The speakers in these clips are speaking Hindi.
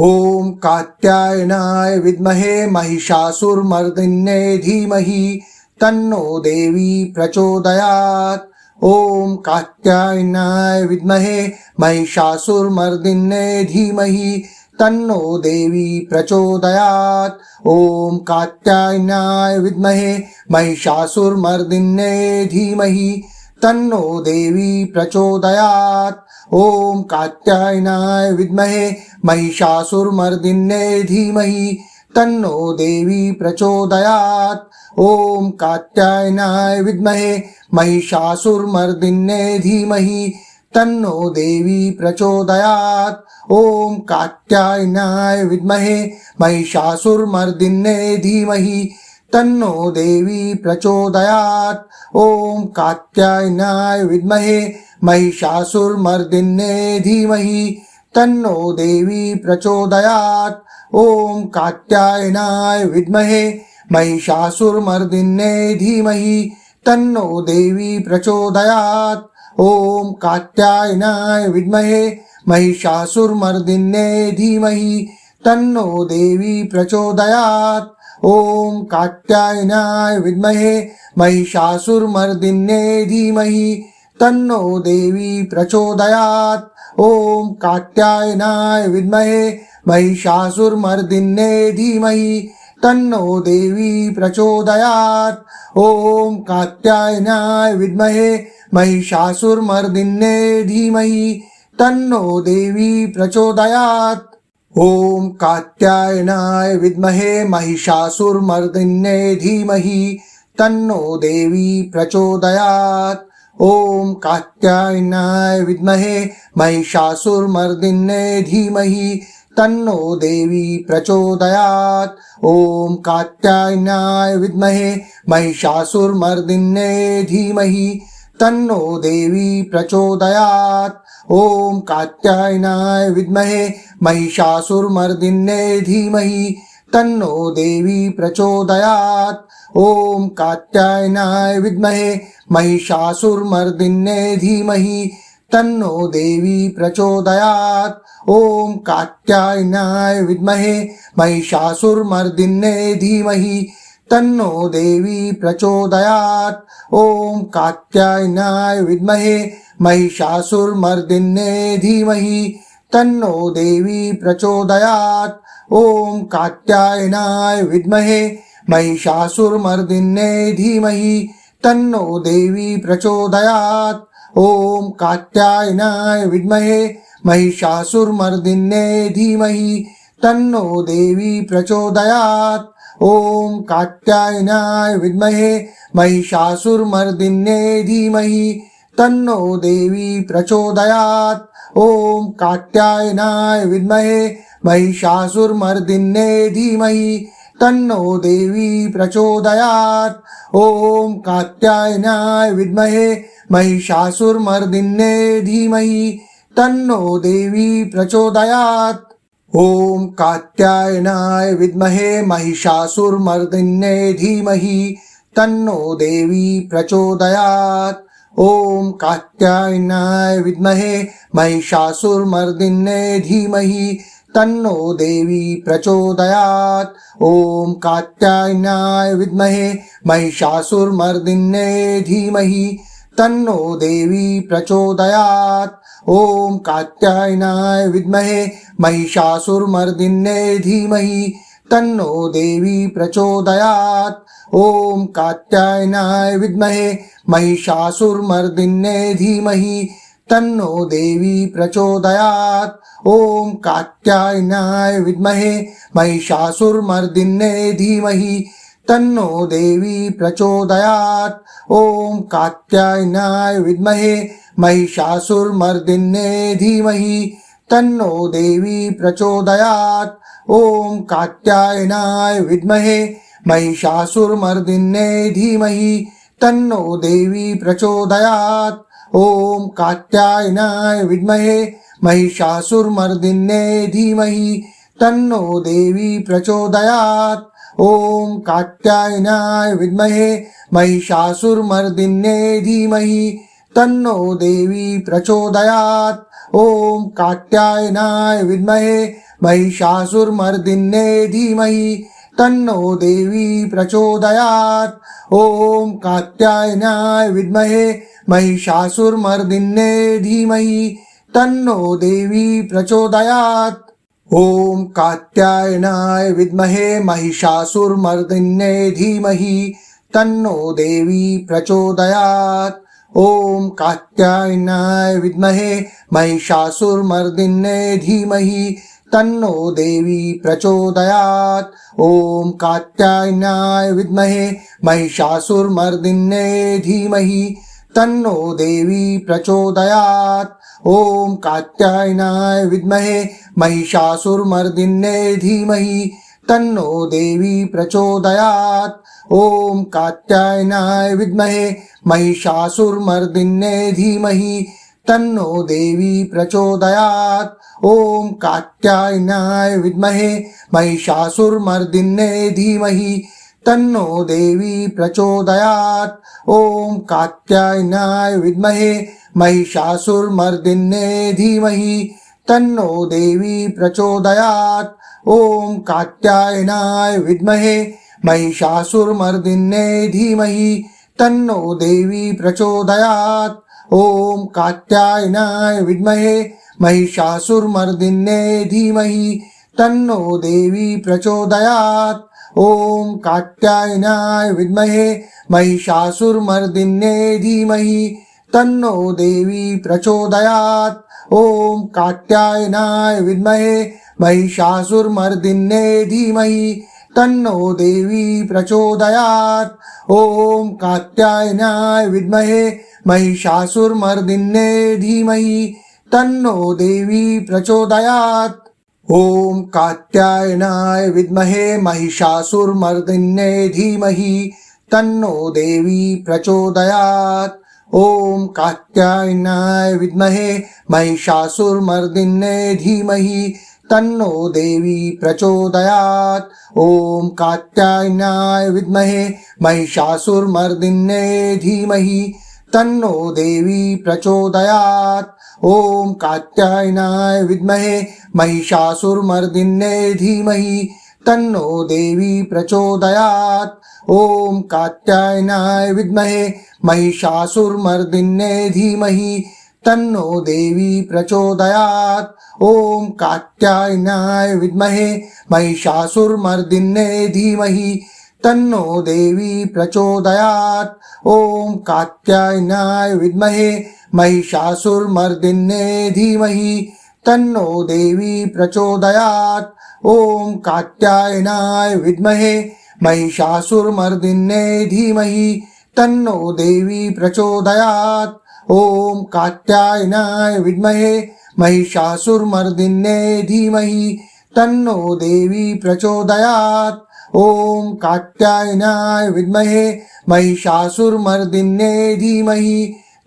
ओम कात्यायनाय विद्महे महिषासुरमर्दिन्ये धीमहि तन्नो देवी प्रचोदयात्। ओम कात्यायनाय विद्महे महिषासुरमर्दिन्ये धीमहि तन्नो देवी प्रचोदयात्। ओम कात्यायनाय विद्महे महिषासुरमर्दिन्ये धीमहि तन्नो देवी प्रचोदयात्। ओम कात्यायनाय विद्महे महिषासुरमर्दिन्ये धीमहि तन्नो देवी प्रचोदयात्। ओम कात्यायनाय विद्महे महिषासुरमर्दिन्ये धीमहि तन्नो देवी प्रचोदयात्। ओम कात्यायनाय विद्महे महिषासुरमर्दिन्ये धीमहि तन्नो देवी प्रचोदयात्। ओम कात्यायनाय विद्महे महिषासुरमर्दिन्ये धीमहि तन्नो देवी प्रचोदयात्। ओम कात्यायनाय विद्महे महिषासुरमर्दिन्ये धीमहि तन्नो देवी प्रचोदयात्। ओम कात्यायनाय विद्महे महिषासुरमर्दिन्ये धीमहि तन्नो देवी प्रचोदयात्। ओम कात्यायनाय विद्महे महिषासुरमर्दिन्ये धीमहि तन्नो देवी प्रचोदयात्। ओम कात्यायनाय विद्महे महिषासुरमर्दिन्ये धीमहि तन्नो देवी प्रचोदयात्। ओम कात्यायनाय विद्महे महिषासुरमर्दिन्ये धीमहि तन्नो देवी प्रचोदयात्। ओम कात्यायनाय विद्महे महिषासुरमर्दिन्ये धीमहि तन्नो देवी प्रचोदयात्। ओम कात्यायनाय विद्महे महिषासुरमर्दिन्ये धीमहि तन्नो देवी प्रचोदयात्। ओम कात्यायनाय विद्महे महिषासुरमर्दिन्ये धीमहि तन्नो देवी प्रचोदयात्। ओम कात्यायनाय विद्महे महिषासुरमर्दिन्ये धीमहि तन्नो देवी प्रचोदयात्। ओम कात्यायनाय विद्महे महिषासुरमर्दिन्ये धीमहि तन्नो देवी प्रचोदयात्। ओम कात्यायनाय विद्महे महिषासुरमर्दिन्ये धीमहि तन्नो देवी प्रचोदयात्। ओम कात्यायनाय विद्महे महिषासुरमर्दिन्ये धीमहि तन्नो देवी प्रचोदयात्। ओम कात्यायनाय विद्महे महिषासुरमर्दिन्ये धीमहि तन्नो देवी प्रचोदयात्। ओम कात्यायनाय विद्महे महिषासुरमर्दिन्ये धीमहि तन्नो देवी प्रचोदयात्। ओम कात्यायनाय विद्महे महिषासुरमर्दिन्ये धीमहि तन्नो देवी प्रचोदयात्। ओम कात्यायनाय विद्महे महिषासुरमर्दिन्ये धीमहि तन्नो देवी प्रचोदयात्। ओम कात्यायनाय विद्महे महिषासुरमर्दिन्ये धीमहि तन्नो देवी प्रचोदयात्। ओम कात्यायनाय विद्महे महिषासुरमर्दिन्ये धीमहि तन्नो देवी प्रचोदयात्। ओम कात्यायनाय विद्महे महिषासुरमर्दिन्ये धीमहि तन्नो देवी प्रचोदयात्। ओम कात्यायनाय विद्महे महिषासुरमर्दिन्ये धीमहि तन्नो देवी प्रचोदयात्। ओम कात्यायनाय विद्महे महिषासुरमर्दिन्ये धीमहि तन्नो देवी प्रचोदयात्। ओम कात्यायनाय विद्महे महिषासुरमर्दिन्ये धीमहि तन्नो देवी प्रचोदयात्। ओम कात्यायनाय विद्महे महिषासुरमर्दिन्ये धीमहि तन्नो देवी प्रचोदयात्। ओम कात्यायनाय विद्महे महिषासुरमर्दिन्ये धीमहि तन्नो देवी प्रचोदयात्। ओम कात्यायनाय विद्महे महिषासुरमर्दिन्ये धीमहि तन्नो देवी प्रचोदयात्। ओम कात्यायनाय विद्महे महिषासुरमर्दिन्ये धीमहि तन्नो देवी प्रचोदयात्। ओम कात्यायनाय विद्महे महिषासुरमर्दिन्ये धीमहि तन्नो देवी प्रचोदयात्। ओम कात्यायनाय विद्महे महिषासुरमर्दिन्ये धीमहि तन्नो देवी प्रचोदयात्। ॐ कात्यायनाय विद्महे महिषासुरमर्दिन्ये धीमहि तन्नो देवी प्रचोदयात्। ॐ कात्यायनाय विद्महे महिषासुरमर्दिन्ये धीमहि तन्नो देवी प्रचोदयात्। ॐ कात्यायनाय विद्महे महिषासुरमर्दिन्ये धीमहि तन्नो देवी प्रचोदयात्। ॐ कात्यायनाय विद्महे महिषासुरमर्दिन्ये धीमहि तन्नो देवी प्रचोदयात्। ॐ कात्यायनाय विद्महे महिषासुरमर्दिन्ये धीमहि तन्नो देवी प्रचोदयात्। ॐ कात्यायनाय विद्महे महिषासुरमर्दिन्ये धीमहि तन्नो देवी प्रचोदयात्। ॐ कात्यायनाय विद्महे महिषासुरमर्दिन्ये धीमहि तन्नो देवी प्रचोदयात्। ॐ कात्यायनाय विद्महे महिषासुरमर्दिन्ये धीमहि तन्नो देवी प्रचोदयात्। ॐ कात्यायनाय विद्महे महिषासुरमर्दिन्ये धीमहि तन्नो देवी प्रचोदयात्। ॐ कात्यायनाय विद्महे महिषासुरमर्दिन्ये धीमहि तन्नो देवी प्रचोदयात्। ॐ कात्यायनाय विद्महे महिषासुरमर्दिन्ये धीमहि तन्नो देवी प्रचोदयात्। ॐ कात्यायनाय विद्महे महिषासुरमर्दिन्ये धीमहि तन्नो देवी प्रचोदयात्। ॐ कात्यायनाय विद्महे महिषासुरमर्दिन्ये धीमहि तन्नो देवी प्रचोदयात्। ॐ कात्यायनाय विद्महे महिषासुरमर्दिन्ये धीमहि तन्नो देवी प्रचोदयात्। ॐ कात्यायनाय विद्महे महिषासुरमर्दिन्ये धीमहि तन्नो देवी प्रचोदयात्। ॐ कात्यायनाय विद्महे महिषासुरमर्दिन्ये धीमहि तन्नो देवी प्रचोदयात्। ॐ कात्यायनाय विद्महे महिषासुरमर्दिन्ये धीमहि तन्नो देवी प्रचोदयात्। ॐ कात्यायनाय विद्महे महिषासुरमर्दिन्ये धीमहि तन्नो देवी प्रचोदयात्। ॐ कात्यायनाय विद्महे महिषासुरमर्दिन्ये धीमहि तन्नो देवी प्रचोदयात्। ॐ कात्यायनाय विद्महे महिषासुरमर्दिन्ये धीमहि तन्नो देवी प्रचोदयात्। ॐ कात्यायनाय विद्महे महिषासुरमर्दिन्ये धीमहि तन्नो देवी प्रचोदयात्। ॐ कात्यायनाय विद्महे महिषासुरमर्दिन्ये धीमहि तन्नो देवी प्रचोदयात्। ॐ कात्यायनाय विद्महे महिषासुरमर्दिन्ये धीमहि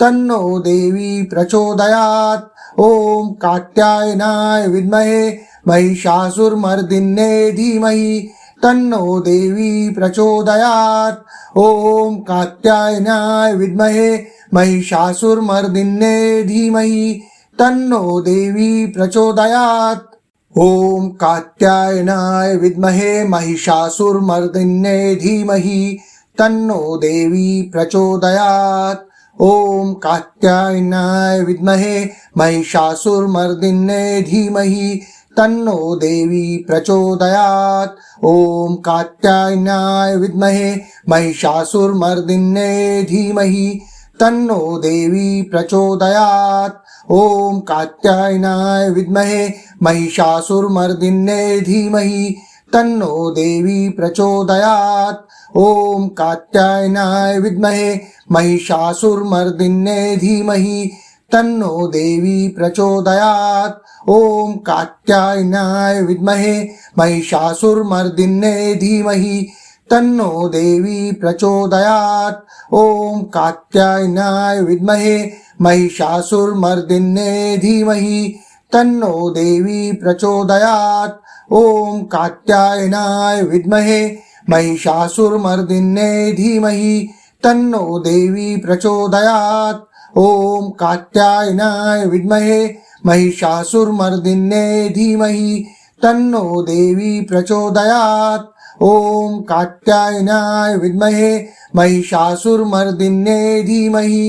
तन्नो देवी प्रचोदयात्। ॐ कात्यायनाय विद्महे महिषासुरमर्दिन्ये धीमहि तन्नो देवी प्रचोदयात्। ॐ कात्यायनाय विद्महे महिषासुरमर्दिन्ये धीमहि तन्नो देवी प्रचोदयात्। ॐ कात्यायनाय विद्महे महिषासुरमर्दिन्ये धीमहि तन्नो देवी प्रचोदयात्। ॐ कात्यायनाय विद्महे महिषासुरमर्दिन्ये धीमहि तन्नो देवी प्रचोदयात्। ॐ कात्यायनाय विद्महे महिषासुरमर्दिन्ये धीमहि तन्नो देवी प्रचोदयात्। ॐ कात्यायनाय विद्महे महिषासुरमर्दिन्ये धीमहि तन्नो देवी प्रचोदयात्। ॐ कात्यायनाय विद्महे महिषासुरमर्दिन्ये धीमहि तन्नो देवी प्रचोदयात्। ॐ कात्यायनाय विद्महे महिषासुरमर्दिन्ये धीमहि तन्नो देवी प्रचोदयात्। ॐ कात्यायनाय विद्महे महिषासुरमर्दिन्ये धीमहि तन्नो देवी प्रचोदयात्। ॐ कात्यायनाय विद्महे महिषासुरमर्दिन्ये धीमहि तन्नो देवी प्रचोदयात्। ॐ कात्यायनाय विद्महे महिषासुरमर्दिन्ये धीमहि तन्नो देवी प्रचोदयात्। ॐ कात्यायनाय विद्महे महिषासुरमर्दिन्ये धीमहि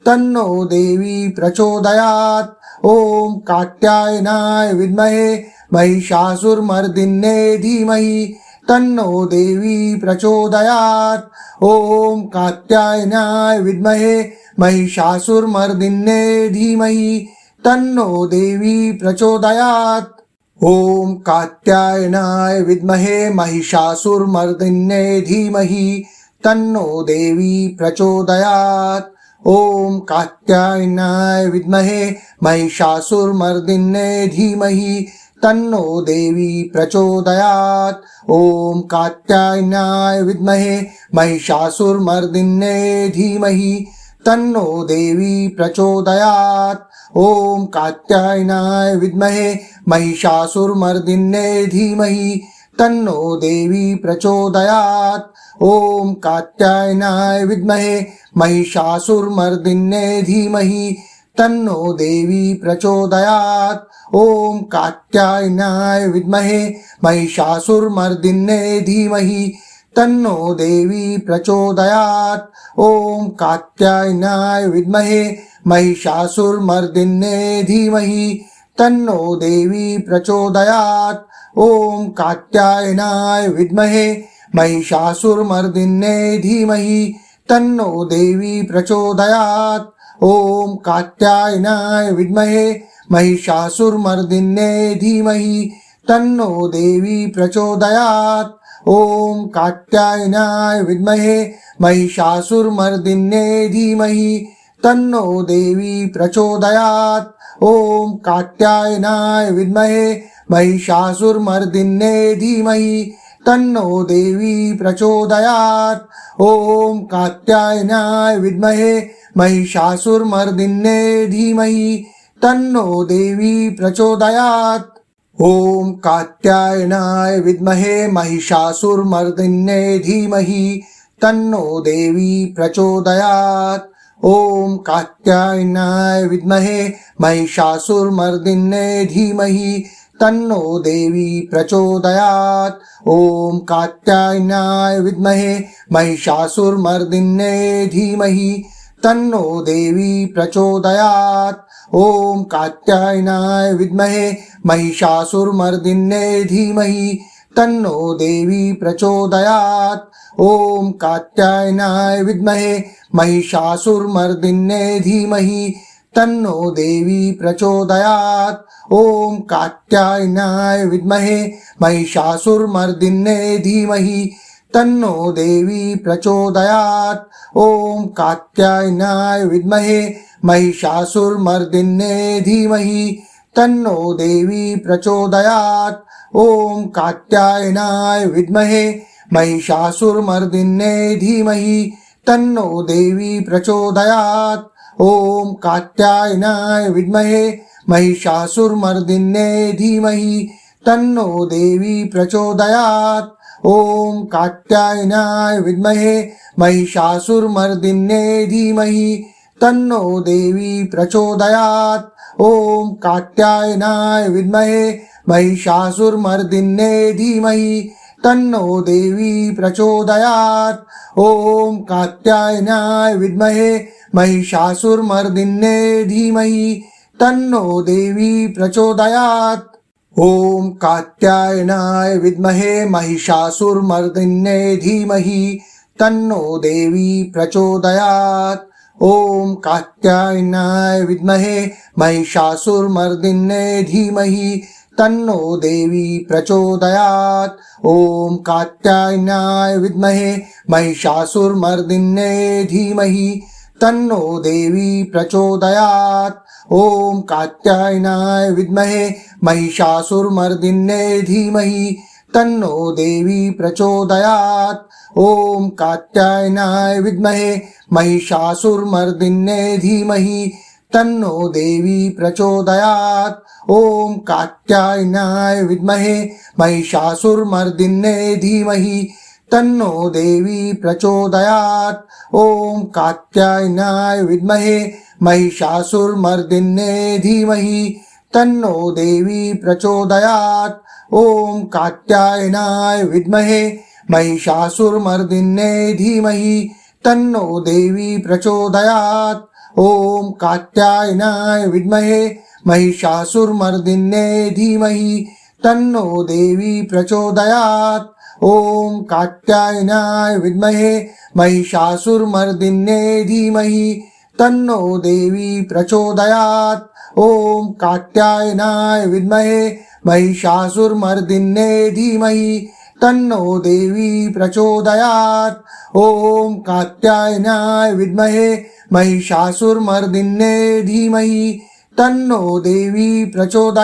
तन्नो देवी प्रचोदयात्। ॐ कात्यायनाय विद्महे महिषासुरमर्दिन्ये धीमहि तन्नो देवी प्रचोदयात्। ॐ कात्यायनाय विद्महे महिषासुरमर्दिन्ये धीमहि तन्नो देवी प्रचोदयात्। ॐ कात्यायनाय विद्महे महिषासुरमर्दिन्ये धीमहि तन्नो देवी प्रचोदयात्। ॐ कात्यायनाय विद्महे महिषासुरमर्दिन्ये धीमहि तन्नो देवी प्रचोदयात्। ॐ कात्यायनाय विद्महे महिषासुरमर्दिन्ये धीमहि तन्नो देवी प्रचोदयात्। ॐ कात्यायनाय विद्महे महिषासुरमर्दिन्ये धीमहि तन्नो देवी प्रचोदयात्। ॐ कात्यायनाय विद्महे महिषासुरमर्दिन्ये धीमहि तन्नो देवी प्रचोदयात्। ॐ कात्यायनाय विद्महे महिषासुरमर्दिन्ये धीमहि तन्नो देवी प्रचोदयात्। ॐ कात्यायनाय विद्महे महिषासुरमर्दिन्ये धीमहि तन्नो देवी प्रचोदयात्। ॐ कात्यायनाय विद्महे महिषासुरमर्दिन्ये धीमहि तन्नो देवी प्रचोदयात्। ॐ कात्यायनाय विद्महे महिषासुरमर्दिन्ये धीमहि तन्नो देवी प्रचोदयात्। ॐ कात्यायनाय विद्महे महिषासुरमर्दिन्ये धीमहि तन्नो देवी प्रचोदयात्। ॐ कात्यायनाय विद्महे महिषासुरमर्दिन्ये धीमहि तन्नो देवी प्रचोदयात्। ॐ कात्यायनाय विद्महे महिषासुरमर्दिन्ये धीमहि तन्नो देवी प्रचोदयात्। ॐ कात्यायनाय विद्महे महिषासुरमर्दिन्ये धीमहि तन्नो देवी प्रचोदयात्। ॐ कात्यायनाय विद्महे महिषासुरमर्दिन्ये धीमहि तन्नो देवी प्रचोदयात्। ॐ कात्यायनाय विद्महे महिषासुरमर्दिन्ये धीमहि तन्नो देवी प्रचोदयात्। ॐ कात्यायनाय विद्महे महिषासुरमर्दिन्ये धीमहि तन्नो देवी प्रचोदयात्। ॐ कात्यायनाय विद्महे महिषासुरमर्दिन्ये धीमहि तन्नो देवी प्रचोदयात्। ॐ कात्यायनाय विद्महे महिषासुरमर्दिन्ये धीमहि तन्नो देवी प्रचोदयात्। ॐ कात्यायनाय विद्महे महिषासुरमर्दिन्ये धीमहि तन्नो देवी प्रचोदयात्। ॐ कात्यायनाय विद्महे महिषासुरमर्दिन्ये धीमहि तन्नो देवी प्रचोदयात्। ॐ कात्यायनाय विद्महे महिषासुरमर्दिन्ये धीमहि तन्नो देवी प्रचोदयात्। ॐ कात्यायनाय विद्महे महिषासुरमर्दिन्ये धीमहि तन्नो देवी प्रचोदयात्। ॐ कात्यायनाय विद्महे महिषासुरमर्दिन्ये धीमहि तन्नो देवी प्रचोदयात्। ॐ कात्यायनाय विद्महे महिषासुरमर्दिन्ये धीमहि तन्नो देवी प्रचोदयात्। ॐ कात्यायनाय विद्महे महिषासुरमर्दिन्ये धीमहि तन्नो देवी प्रचोदयात्। ॐ कात्यायनाय विद्महे महिषासुरमर्दिन्ये धीमहि तन्नो देवी प्रचोदयात्। ॐ कात्यायनाय विद्महे महिषासुरमर्दिन्ये धीमहि तन्नो देवी प्रचोदयात्। ॐ कात्यायनाय विद्महे महिषासुरमर्दिन्ये धीमहि तन्नो देवी प्रचोदयात्। ॐ कात्यायनाय विद्महे महिषासुरमर्दिन्ये धीमहि तन्नो देवी प्रचोदयात्। ॐ कात्यायनाय विद्महे महिषासुरमर्दिन्ये धीमहि तन्नो देवी प्रचोदयात्। ॐ कात्यायनाय विद्महे महिषासुरमर्दिन्ये धीमहि तन्नो देवी प्रचोदयात्। ओम कात्यायनाय विद्महे महिषासुरमर्दिन्ये धीमहि तन्नो देवी प्रचोदयात् ओम कात्यायनाय विद्महे महिषासुरमर्दिन्ये धीमहि तन्नो देवी प्रचोदयात् ओम कात्यायनाय विद्महे महिषासुरमर्दिन्ये धीमहि तन्नो देवी प्रचोदयात् ओम कात्यायनाय विद्महे महिषासुरमर्दिन्ये धीमहि तन्नो देवी प्रचोदयात् ओम कात्यायनाय विद्महे महिषासुरमर्दिन्ये धीमहि तन्नो देवी प्रचोदयात्।